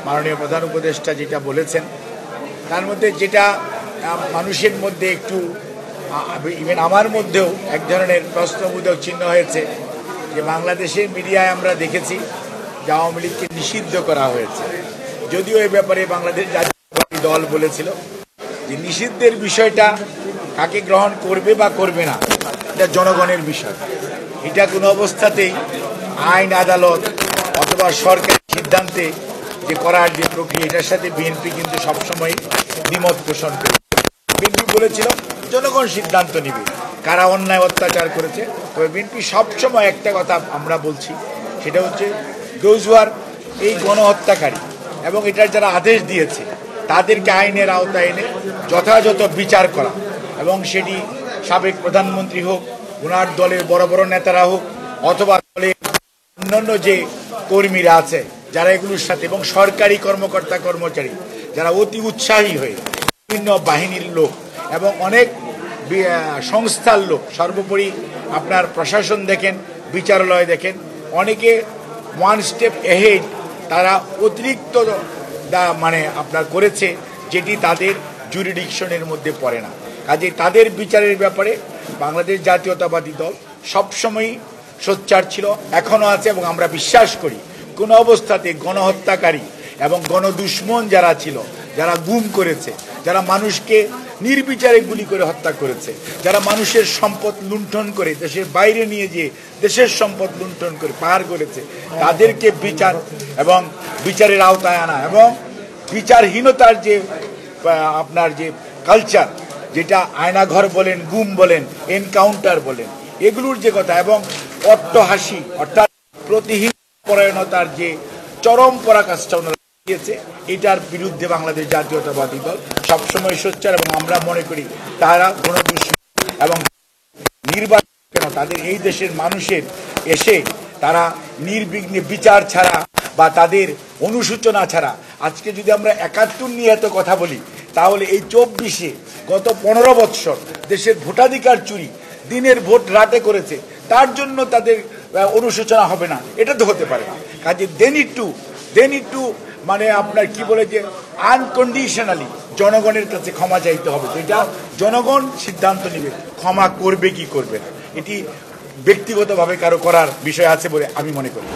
মাননীয় প্রধান উপদেষ্টা যেটা বলেছেন তার মধ্যে যেটা মানুষের মধ্যে একটু ইভেন আমার মধ্যেও এক ধরনের প্রশ্নবোধক চিহ্ন হয়েছে যে বাংলাদেশের মিডিয়ায় আমরা দেখেছি যে আওয়ামী লীগকে নিষিদ্ধ করা হয়েছে। যদিও এ ব্যাপারে বাংলাদেশ জাতীয়তাবাদী দল বলেছিল যে নিষিদ্ধের বিষয়টা কাকে গ্রহণ করবে বা করবে না এটা জনগণের বিষয়, এটা কোনো অবস্থাতেই আইন আদালত অথবা সরকারি সিদ্ধান্তে যে করার যে প্রক্রিয়া এটার সাথে বিএনপি কিন্তু সবসময় দ্বিমত পোষণ করে। বিএনপি বলেছিল জনগণ সিদ্ধান্ত নেবে কারা অন্যায় অত্যাচার করেছে, তবে বিএনপি সবসময় একটা কথা আমরা বলছি সেটা হচ্ছে দোজুয়ার এই গণহত্যাকারী এবং এটার যারা আদেশ দিয়েছে তাদেরকে আইনের আওতায় এনে যথাযথ বিচার করা, এবং সেটি সাবেক প্রধানমন্ত্রী হোক, ওনার দলের বড় বড় নেতারা হোক, অথবা দলের অন্যান্য যে কর্মীরা আছে যারা এগুলোর সাথে, এবং সরকারি কর্মকর্তা কর্মচারী যারা অতি উৎসাহী হয়ে বিভিন্ন বাহিনীর লোক এবং অনেক সংস্থার লোক, সর্বোপরি আপনার প্রশাসন দেখেন, বিচারালয় দেখেন, অনেকে ওয়ান স্টেপ এহেড তারা অতিরিক্ত মানে আপনার করেছে যেটি তাদের জুরিডিকশনের মধ্যে পড়ে না। কাজে তাদের বিচারের ব্যাপারে বাংলাদেশ জাতীয়তাবাদী দল সবসময়ই সোচ্চার ছিল, এখনও আছে, এবং আমরা বিশ্বাস করি কোনো অবস্থাতে গণহত্যাকারী এবং গণদুশ্মন যারা ছিল, যারা গুম করেছে, যারা মানুষকে নির্বিচারে গুলি করে হত্যা করেছে, যারা মানুষের সম্পদ লুণ্ঠন করে দেশের বাইরে নিয়ে গিয়ে দেশের সম্পদ লুণ্ঠন করে পাহাড় করেছে, তাদেরকে বিচার এবং বিচারের আওতায় আনা এবং বিচারহীনতার যে আপনার যে কালচার, যেটা আয়নাঘর বলেন, গুম বলেন, এনকাউন্টার বলেন, এগুলোর যে কথা, এবং অট্টহাসি অর্থাৎ প্রতিহীন পরায়ণতার যে চরম পরাকাষ্ঠা দিয়েছে, এটার বিরুদ্ধে বাংলাদেশ জাতীয়তাবাদী দল সবসময় সোচ্চার। এবং আমরা মনে করি তারা গণদুষ্কৃতী এবং নির্বাচন কেন তাদের এই দেশের মানুষের এসে তারা নির্বিঘ্নে বিচার ছাড়া বা তাদের অনুসূচনা ছাড়া, আজকে যদি আমরা ৭১ নিয়ে এত কথা বলি তাহলে এই ২৪-এ গত ১৫ বৎসর দেশের ভোটাধিকার চুরি, দিনের ভোট রাতে করেছে, তার জন্য তাদের অনুশোচনা হবে না, এটা তো হতে পারে না। কাজে দে নিড টু মানে আপনার কি বলে যে আনকন্ডিশনালি জনগণের কাছে ক্ষমা চাইতে হবে। তো এটা জনগণ সিদ্ধান্ত নেবে ক্ষমা করবে কি করবে না, এটি ব্যক্তিগতভাবে কারো করার বিষয় আছে বলে আমি মনে করি।